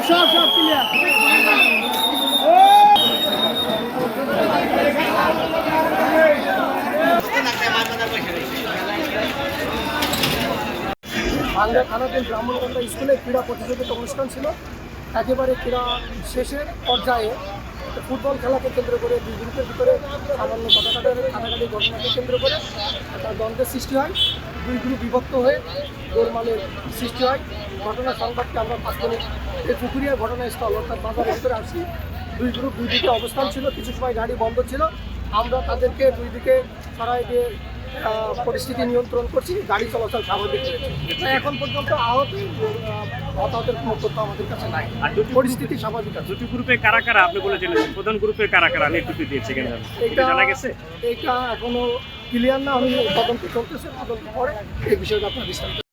সব ক্লিয়ার। ভাঙ্গা থানাধীন ব্রাহ্মণগন্ধা স্কুলে ক্রীড়া প্রতিযোগিতা অনুষ্ঠান ছিল। একেবারে ক্রীড়া শেষের পর্যায়ে ফুটবল খেলাকে কেন্দ্র করে দুই গ্রুপের ভিতরে সামান্য কাটাকাটি ঘটনাকে কেন্দ্র করে একটা দ্বন্দ্বের সৃষ্টি হয়। দুই গ্রুপ বিভক্ত হয়ে গোলমালের সৃষ্টি হয়। ঘটনার সংবাদকে আমরা 5 মিনিট এই পুকুরিয়া ঘটনাস্থল অর্থাৎ বাজারের ভিতরে আসছি। দুই গ্রুপ দুই দিকে অবস্থান ছিল, কিছু সময় গাড়ি বন্ধ ছিল। আমরা তাদেরকে দুই দিকে সরাই দিয়ে পরিস্থিতি নিয়ন্ত্রণ করছি, গাড়ি চলাচল স্বাভাবিক হয়েছে। এখন পর্যন্ত হতাহতের কোনো তথ্য আমাদের কাছে নাই, আর পরিস্থিতি স্বাভাবিক আছে। দুটি গ্রুপে কারা কারা আপনি বলেছেন, প্রধান গ্রুপের কারা কারা নেতৃত্ব দিয়েছে কেন এটা জানা গেছে? এটা এখনো ক্লিয়ার না, আমি তদন্ত চলতেছে, তদন্ত পরে এই বিষয়টা আপনার বিস্তারিত